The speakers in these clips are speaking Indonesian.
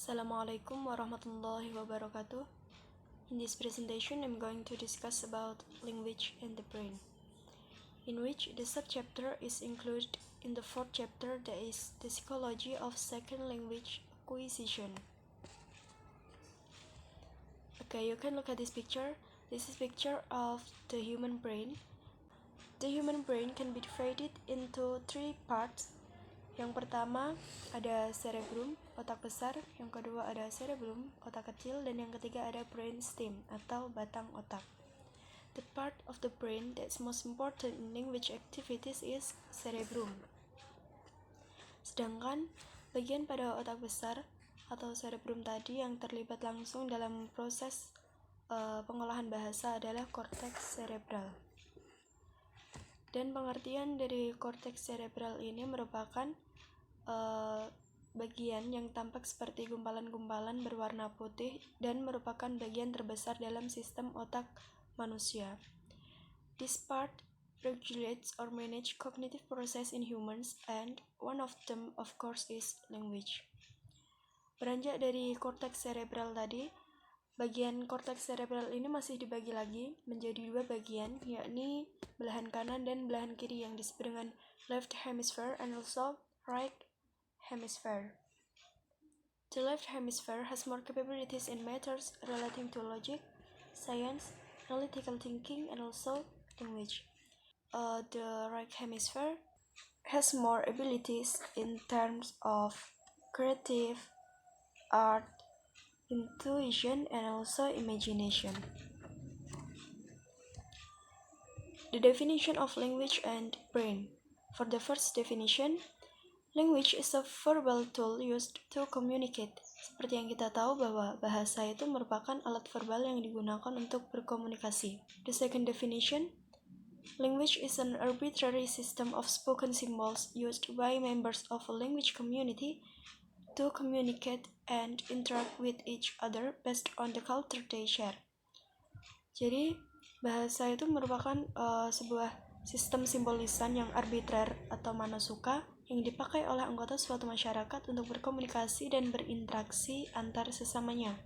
Assalamualaikum warahmatullahi wabarakatuh. In this presentation, I'm going to discuss about language and the brain, in which the subchapter is included in the fourth chapter, that is the psychology of second language acquisition. Okay, you can look at this picture. This is a picture of the human brain. The human brain can be divided into three parts. Yang pertama ada cerebrum, otak besar. Yang kedua ada cerebellum, otak kecil. Dan yang ketiga ada brainstem atau batang otak. The part of the brain that's most important in language activities is cerebrum. Sedangkan bagian pada otak besar atau cerebrum tadi yang terlibat langsung dalam proses pengolahan bahasa adalah korteks cerebral. Dan pengertian dari korteks cerebral ini merupakan bagian yang tampak seperti gumpalan-gumpalan berwarna putih dan merupakan bagian terbesar dalam sistem otak manusia. This part regulates or manage cognitive process in humans, and one of them of course is language. Beranjak dari korteks cerebral tadi, bagian korteks cerebral ini masih dibagi lagi menjadi dua bagian, yakni belahan kanan dan belahan kiri yang disebut dengan left hemisphere and also right hemisphere. The left hemisphere has more capabilities in matters relating to logic, science, analytical thinking, and also language. The right hemisphere has more abilities in terms of creative, art, intuition, and also imagination. The definition of language and brain. For the first definition, language is a verbal tool used to communicate. Seperti yang kita tahu bahwa bahasa itu merupakan alat verbal yang digunakan untuk berkomunikasi. The second definition, language is an arbitrary system of spoken symbols used by members of a language community to communicate and interact with each other based on the culture they share. Jadi, bahasa itu merupakan sebuah sistem simbol lisan yang arbitrer atau mana suka yang dipakai oleh anggota suatu masyarakat untuk berkomunikasi dan berinteraksi antar sesamanya,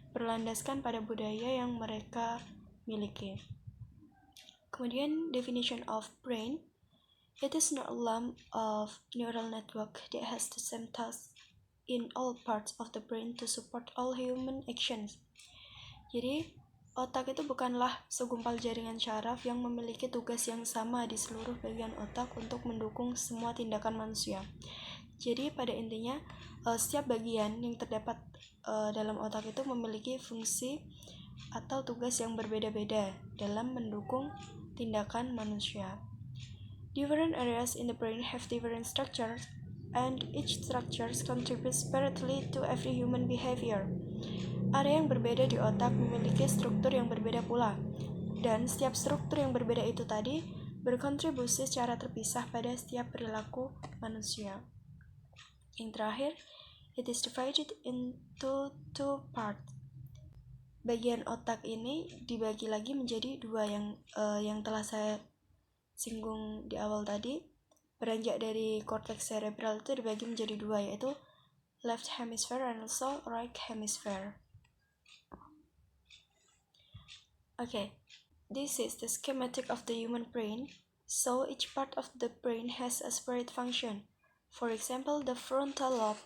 berlandaskan pada budaya yang mereka miliki. Kemudian, definition of brain. It is not a lump of neural network that has the same tasks in all parts of the brain to support all human actions. Jadi, otak itu bukanlah segumpal jaringan syaraf yang memiliki tugas yang sama di seluruh bagian otak untuk mendukung semua tindakan manusia. Jadi, pada intinya, setiap bagian yang terdapat dalam otak itu memiliki fungsi atau tugas yang berbeda-beda dalam mendukung tindakan manusia. Different areas in the brain have different structures, and each structure contributes separately to every human behavior. Area yang berbeda di otak memiliki struktur yang berbeda pula, dan setiap struktur yang berbeda itu tadi berkontribusi secara terpisah pada setiap perilaku manusia. Yang terakhir, it is divided into two parts. Bagian otak ini dibagi lagi menjadi dua yang telah saya singgung di awal tadi. Beranjak dari korteks cerebral itu dibagi menjadi dua, yaitu left hemisphere and also right hemisphere. Okay, this is the schematic of the human brain. So each part of the brain has a separate function. For example, the frontal lobe.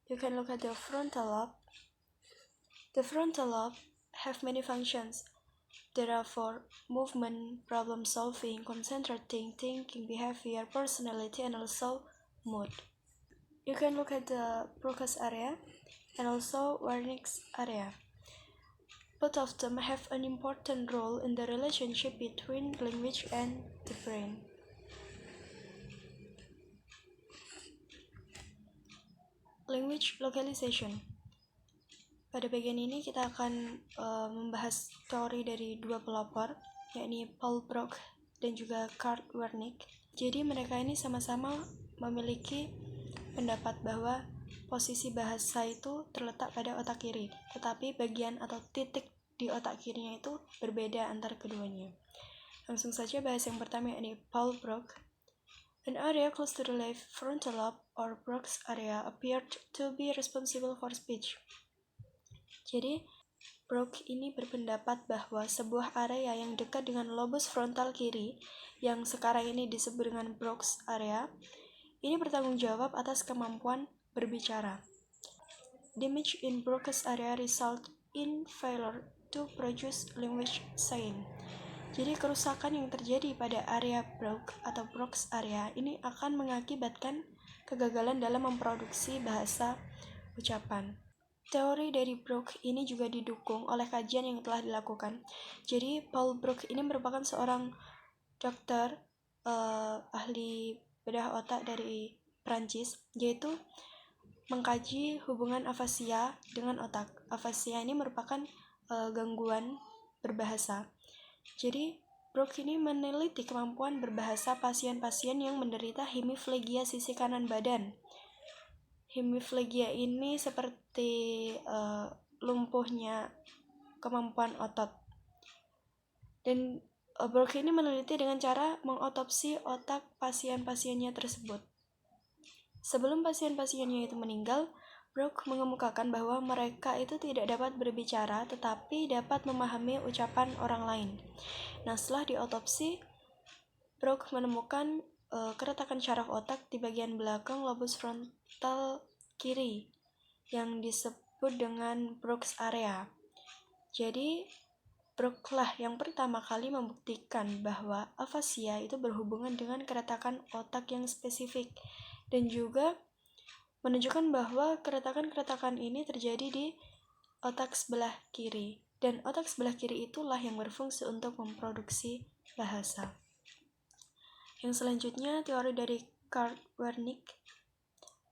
You can look at the frontal lobe. The frontal lobe have many functions. There are for movement, problem solving, concentrating, thinking, behavior, personality, and also mood. You can look at the Broca's area and also Wernicke's area. Both of them have an important role in the relationship between language and the brain. Language localization. Pada bagian ini kita akan membahas teori dari dua pelopor, yakni Paul Broca dan juga Karl Wernicke. Jadi mereka ini sama-sama memiliki pendapat bahwa posisi bahasa itu terletak pada otak kiri, tetapi bagian atau titik di otak kirinya itu berbeda antar keduanya. Langsung saja bahas yang pertama, yakni Paul Broca. An area close to the left frontal lobe or Broca's area appeared to be responsible for speech. Jadi, Broca ini berpendapat bahwa sebuah area yang dekat dengan lobus frontal kiri, yang sekarang ini disebut dengan Broca's area, ini bertanggung jawab atas kemampuan berbicara. Damage in Broca's area result in failure to produce language sign. Jadi kerusakan yang terjadi pada area Broca atau Broca's area ini akan mengakibatkan kegagalan dalam memproduksi bahasa ucapan. Teori dari Broca ini juga didukung oleh kajian yang telah dilakukan. Jadi Paul Broca ini merupakan seorang dokter ahli bedah otak dari Prancis, yaitu mengkaji hubungan afasia dengan otak. Afasia ini merupakan gangguan berbahasa. Jadi, Broca ini meneliti kemampuan berbahasa pasien-pasien yang menderita hemiplegia sisi kanan badan. Hemiplegia ini seperti lumpuhnya kemampuan otot. Dan Broca ini meneliti dengan cara mengotopsi otak pasien-pasiennya tersebut. Sebelum pasien-pasiennya itu meninggal, Broca mengemukakan bahwa mereka itu tidak dapat berbicara tetapi dapat memahami ucapan orang lain. Nah, setelah diotopsi, Broca menemukan keretakan syaraf otak di bagian belakang lobus frontal kiri yang disebut dengan Broca's area. Jadi, Broca lah yang pertama kali membuktikan bahwa afasia itu berhubungan dengan keretakan otak yang spesifik dan juga menunjukkan bahwa keretakan-keretakan ini terjadi di otak sebelah kiri, dan otak sebelah kiri itulah yang berfungsi untuk memproduksi bahasa. Yang selanjutnya, teori dari Karl Wernicke.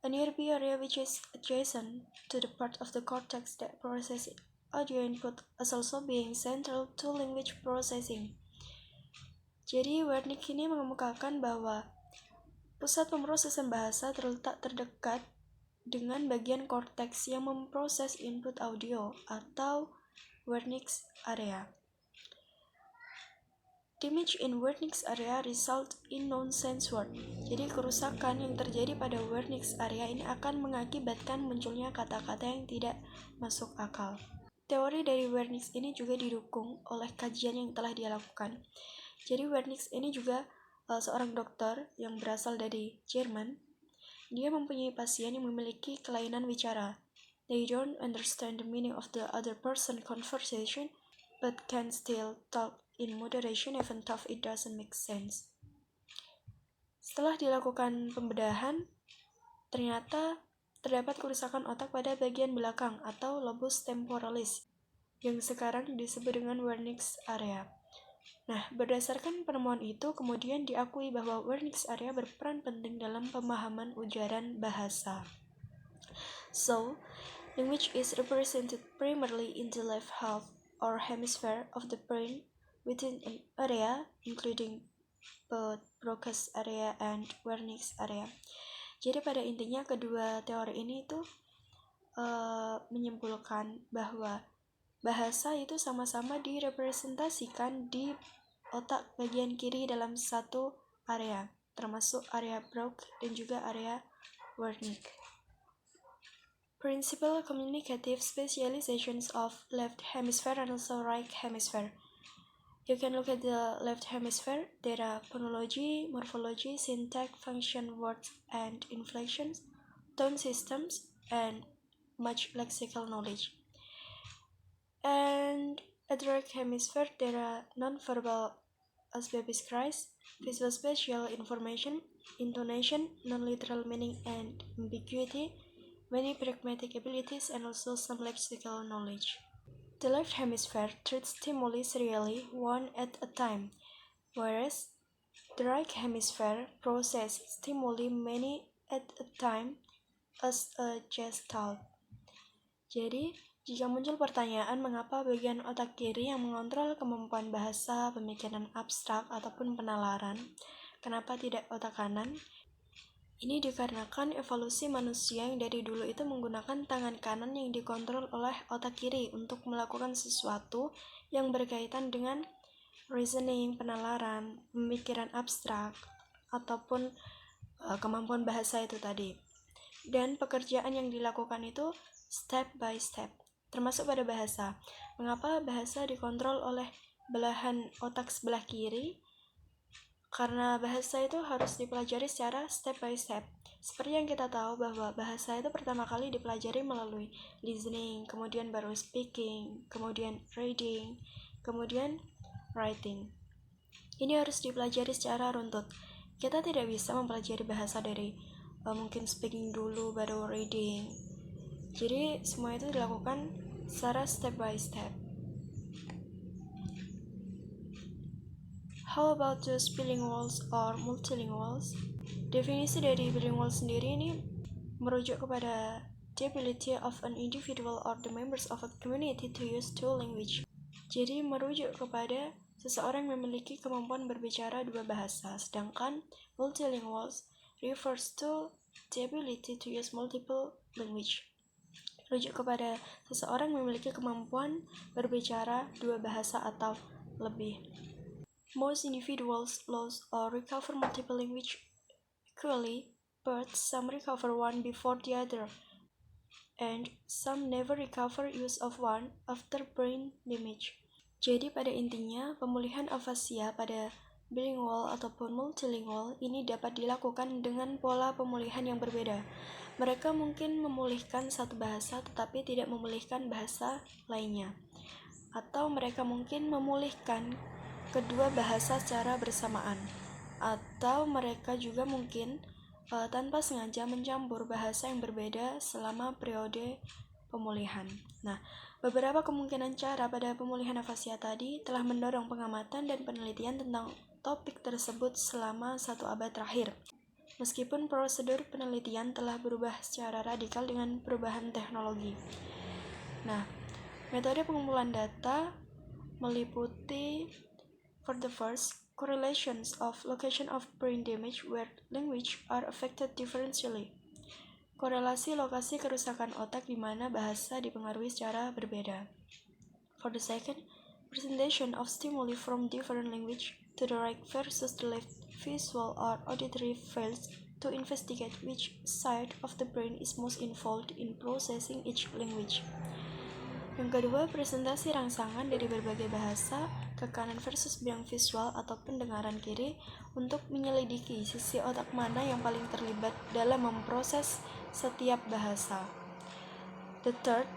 A nearby area which is adjacent to the part of the cortex that processes audio input is also being central to language processing. Jadi, Wernicke ini mengemukakan bahwa pusat pemrosesan bahasa terletak terdekat dengan bagian korteks yang memproses input audio atau Wernicke's area. Damage in Wernicke's area result in nonsense word. Jadi kerusakan yang terjadi pada Wernicke's area ini akan mengakibatkan munculnya kata-kata yang tidak masuk akal. Teori dari Wernicke ini juga didukung oleh kajian yang telah dia lakukan. Jadi Wernicke ini juga seorang dokter yang berasal dari Jerman. Dia mempunyai pasien yang memiliki kelainan wicara. They don't understand the meaning of the other person's conversation, but can still talk in moderation even though it doesn't make sense. Setelah dilakukan pembedahan, ternyata terdapat kerusakan otak pada bagian belakang atau lobus temporalis, yang sekarang disebut dengan Wernicke's area. Nah, berdasarkan penemuan itu, kemudian diakui bahwa Wernicke's area berperan penting dalam pemahaman ujaran bahasa. So, language is represented primarily in the left half or hemisphere of the brain within an area, including both Broca's area and Wernicke's area. Jadi pada intinya kedua teori ini itu menyimpulkan bahwa bahasa itu sama-sama direpresentasikan di otak bagian kiri dalam satu area, termasuk area Broca dan juga area Wernicke. Principal communicative specializations of left hemisphere and also right hemisphere. You can look at the left hemisphere. There are phonology, morphology, syntax, function, words and inflections, tone systems, and much lexical knowledge. And at the right hemisphere, there are non-verbal as baby's cries, visual spatial information, intonation, non-literal meaning and ambiguity, many pragmatic abilities, and also some lexical knowledge. The left hemisphere treats stimuli serially, one at a time, whereas the right hemisphere processes stimuli many at a time as a gestalt. Jadi, jika muncul pertanyaan mengapa bagian otak kiri yang mengontrol kemampuan bahasa, pemikiran abstrak, ataupun penalaran, kenapa tidak otak kanan? Ini dikarenakan evolusi manusia yang dari dulu itu menggunakan tangan kanan yang dikontrol oleh otak kiri untuk melakukan sesuatu yang berkaitan dengan reasoning, penalaran, pemikiran abstrak, ataupun kemampuan bahasa itu tadi. Dan pekerjaan yang dilakukan itu step by step, termasuk pada bahasa. Mengapa bahasa dikontrol oleh belahan otak sebelah kiri? Karena bahasa itu harus dipelajari secara step by step. Seperti yang kita tahu bahwa bahasa itu pertama kali dipelajari melalui listening, kemudian baru speaking, kemudian reading, kemudian writing. Ini harus dipelajari secara runtut. Kita tidak bisa mempelajari bahasa dari mungkin speaking dulu baru reading. Jadi semua itu dilakukan secara step by step. How about those bilinguals or multilinguals? Definisi dari bilingual sendiri ini merujuk kepada the ability of an individual or the members of a community to use two language. Jadi merujuk kepada seseorang memiliki kemampuan berbicara dua bahasa, sedangkan multilinguals refers to the ability to use multiple language. Merujuk kepada seseorang memiliki kemampuan berbicara dua bahasa atau lebih. Most individuals lose or recover multiple language equally, but some recover one before the other, and some never recover use of one after brain damage. Jadi pada intinya, pemulihan afasia pada bilingual ataupun multilingual ini dapat dilakukan dengan pola pemulihan yang berbeda. Mereka mungkin memulihkan satu bahasa tetapi tidak memulihkan bahasa lainnya. Atau mereka mungkin memulihkan kedua bahasa secara bersamaan, atau mereka juga mungkin tanpa sengaja mencampur bahasa yang berbeda selama periode pemulihan. Nah, beberapa kemungkinan cara pada pemulihan afasia tadi telah mendorong pengamatan dan penelitian tentang topik tersebut selama 1 abad terakhir. Meskipun prosedur penelitian telah berubah secara radikal dengan perubahan teknologi. Nah, metode pengumpulan data meliputi for the first, correlations of location of brain damage where language are affected differentially. Korelasi lokasi kerusakan otak di mana bahasa dipengaruhi secara berbeda. For the second, presentation of stimuli from different language to the right versus the left visual or auditory fields to investigate which side of the brain is most involved in processing each language. Yang kedua, presentasi rangsangan dari berbagai bahasa ke kanan versus bidang visual atau pendengaran kiri untuk menyelidiki sisi otak mana yang paling terlibat dalam memproses setiap bahasa. The third,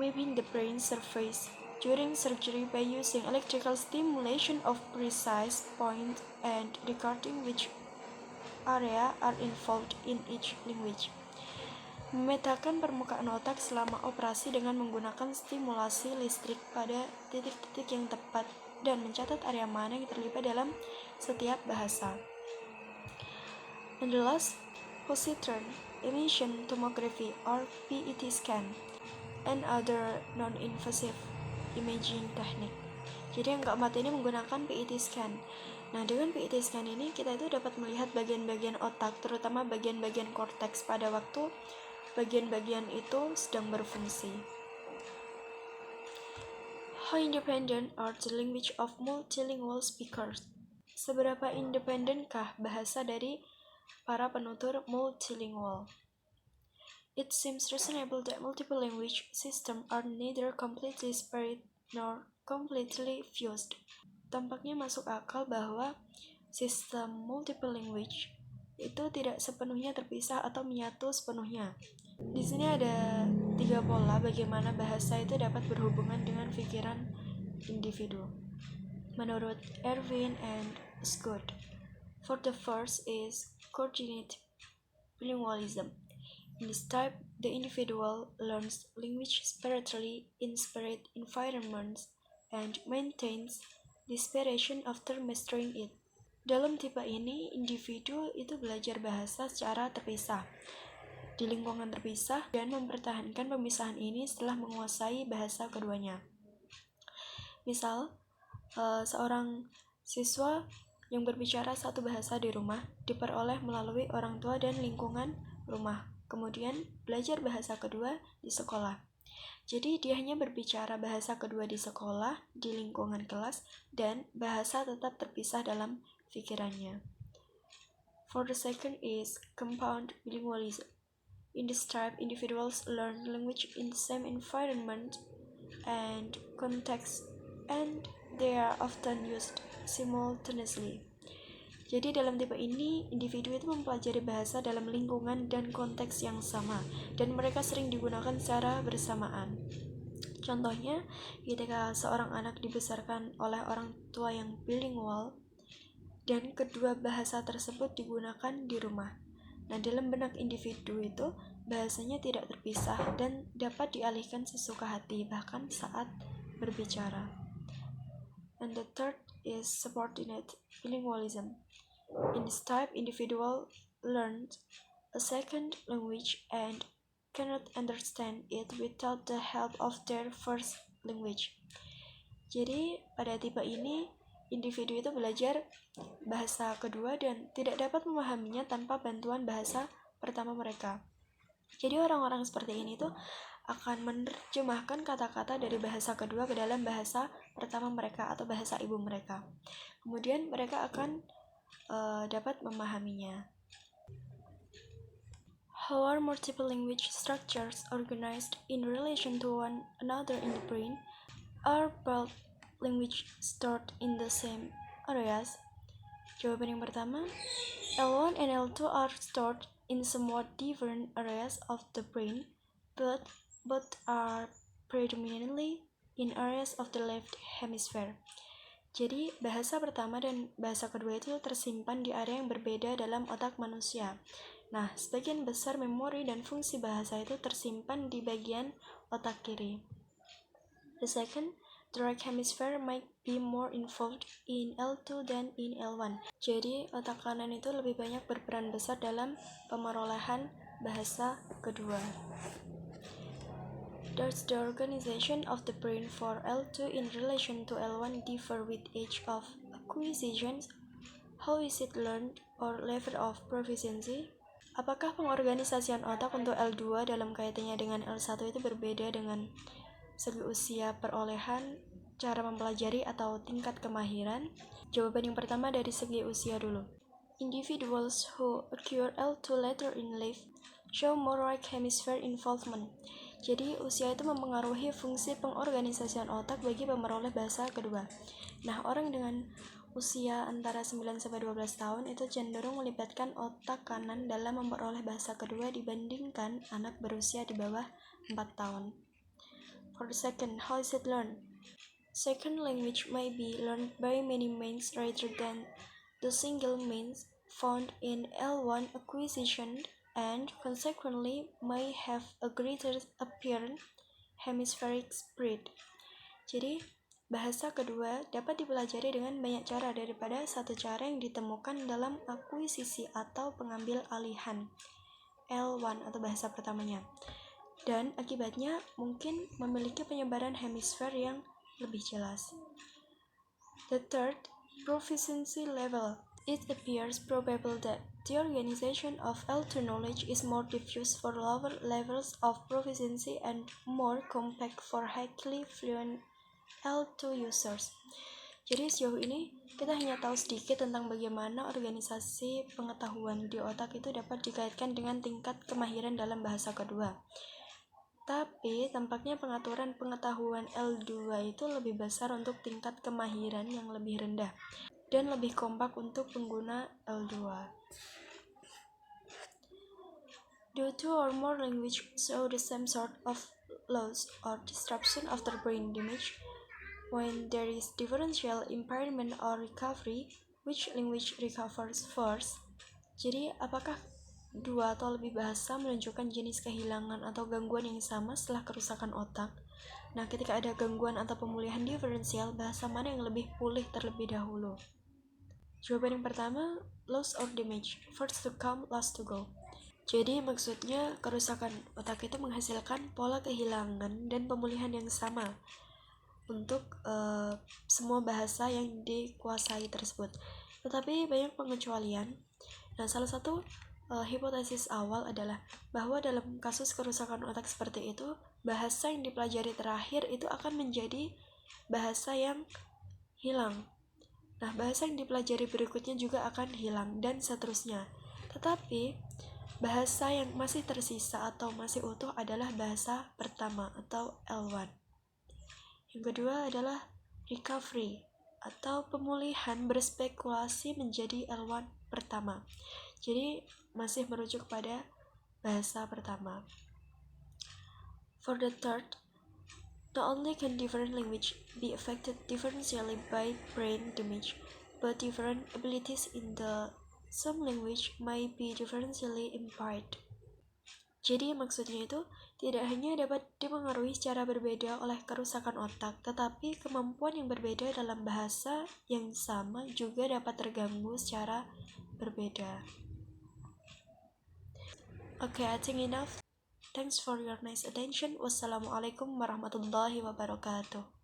mapping the brain surface during surgery by using electrical stimulation of precise point and recording which area are involved in each language. Memetakan permukaan otak selama operasi dengan menggunakan stimulasi listrik pada titik-titik yang tepat dan mencatat area mana yang terlibat dalam setiap bahasa. And the last, positron emission tomography or PET scan and other non-invasive imaging technique. Jadi yang keempat ini menggunakan PET scan. Nah, dengan PET scan ini kita itu dapat melihat bagian-bagian otak, terutama bagian-bagian korteks pada waktu bagian-bagian itu sedang berfungsi. How independent are the language of multilingual speakers? Seberapa independenkah bahasa dari para penutur multilingual? It seems reasonable that multiple language systems are neither completely separate nor completely fused. Tampaknya masuk akal bahwa sistem multiple language itu tidak sepenuhnya terpisah atau menyatu sepenuhnya. Di sini ada 3 pola bagaimana bahasa itu dapat berhubungan dengan pikiran individu. Menurut Erwin and Scott, for the first is coordinate bilingualism. In this type, the individual learns language separately in separate environments and maintains the separation after mastering it. Dalam tipe ini, individu itu belajar bahasa secara terpisah di lingkungan terpisah dan mempertahankan pemisahan ini setelah menguasai bahasa keduanya. Misal, seorang siswa yang berbicara satu bahasa di rumah diperoleh melalui orang tua dan lingkungan rumah, kemudian belajar bahasa kedua di sekolah. Jadi dia hanya berbicara bahasa kedua di sekolah, di lingkungan kelas, dan bahasa tetap terpisah dalam pikirannya. For the second is compound bilingualism. In this type, individuals learn language in the same environment and context, and they are often used simultaneously. Jadi dalam tipe ini, individu itu mempelajari bahasa dalam lingkungan dan konteks yang sama, dan mereka sering digunakan secara bersamaan. Contohnya, ketika seorang anak dibesarkan oleh orang tua yang bilingual, dan kedua bahasa tersebut digunakan di rumah. Nah, dalam benak individu itu, bahasanya tidak terpisah dan dapat dialihkan sesuka hati, bahkan saat berbicara. And the third is subordinate bilingualism. In this type, individual learns a second language and cannot understand it without the help of their first language. Jadi, pada tipe ini, individu itu belajar bahasa kedua dan tidak dapat memahaminya tanpa bantuan bahasa pertama mereka. Jadi orang-orang seperti ini tuh akan menerjemahkan kata-kata dari bahasa kedua ke dalam bahasa pertama mereka atau bahasa ibu mereka. Kemudian mereka akan dapat memahaminya. How are multiple language structures organized in relation to one another in the brain? Are both language stored in the same areas? Jawaban yang pertama, L1 and L2 are stored in somewhat different areas of the brain, but both are predominantly in areas of the left hemisphere. Jadi, bahasa pertama dan bahasa kedua itu tersimpan di area yang berbeda dalam otak manusia. Nah, sebagian besar memori dan fungsi bahasa itu tersimpan di bagian otak kiri. The second, the right hemisphere might be more involved in L2 than in L1. Jadi, otak kanan itu lebih banyak berperan besar dalam pemerolehan bahasa kedua. Does the organization of the brain for L2 in relation to L1 differ with age of acquisition? How is it learned or level of proficiency? Apakah pengorganisasian otak untuk L2 dalam kaitannya dengan L1 itu berbeda dengan segi usia perolehan, cara mempelajari atau tingkat kemahiran? Jawaban yang pertama dari segi usia dulu. Individuals who acquire L2 later in life show more right hemisphere involvement. Jadi usia itu mempengaruhi fungsi pengorganisasian otak bagi pemeroleh bahasa kedua. Nah, orang dengan usia antara 9-12 tahun itu cenderung melibatkan otak kanan dalam memperoleh bahasa kedua dibandingkan anak berusia di bawah 4 tahun. For the second, how is it learned? Second language may be learned by many means rather than the single means found in L1 acquisition, and consequently may have a greater apparent hemispheric spread. Jadi, bahasa kedua dapat dipelajari dengan banyak cara daripada satu cara yang ditemukan dalam akuisisi atau pengambil alihan L1 atau bahasa pertamanya. Dan akibatnya mungkin memiliki penyebaran hemisfer yang lebih jelas. The third, proficiency level. It appears probable that the organization of L2 knowledge is more diffuse for lower levels of proficiency and more compact for highly fluent L2 users. Jadi sejauh ini kita hanya tahu sedikit tentang bagaimana organisasi pengetahuan di otak itu dapat dikaitkan dengan tingkat kemahiran dalam bahasa kedua. Tapi tampaknya pengaturan pengetahuan L2 itu lebih besar untuk tingkat kemahiran yang lebih rendah dan lebih kompak untuk pengguna L2. Do two or more languages show the same sort of loss or disruption of the brain damage? When there is differential impairment or recovery, which language recovers first? Jadi, apakah dua atau lebih bahasa menunjukkan jenis kehilangan atau gangguan yang sama setelah kerusakan otak? Nah, ketika ada gangguan atau pemulihan diferensial, bahasa mana yang lebih pulih terlebih dahulu? Jawaban yang pertama, loss or damage. First to come, last to go. Jadi maksudnya kerusakan otak itu menghasilkan pola kehilangan dan pemulihan yang sama untuk semua bahasa yang dikuasai tersebut. Tetapi banyak pengecualian. Nah, salah satu hipotesis awal adalah bahwa dalam kasus kerusakan otak seperti itu, bahasa yang dipelajari terakhir itu akan menjadi bahasa yang hilang. Nah, bahasa yang dipelajari berikutnya juga akan hilang, dan seterusnya. Tetapi, Bahasa yang masih tersisa atau masih utuh adalah bahasa pertama atau L1. Yang kedua adalah recovery atau pemulihan berspekulasi menjadi L1 pertama. Jadi masih merujuk pada bahasa pertama. For the third, not only can different language be affected differentially by brain damage, but different abilities in the some language may be differentially impaired. Jadi maksudnya itu tidak hanya dapat dipengaruhi secara berbeda oleh kerusakan otak, tetapi kemampuan yang berbeda dalam bahasa yang sama juga dapat terganggu secara berbeda. Okay, I think enough. Thanks for your nice attention. Wassalamualaikum warahmatullahi wabarakatuh.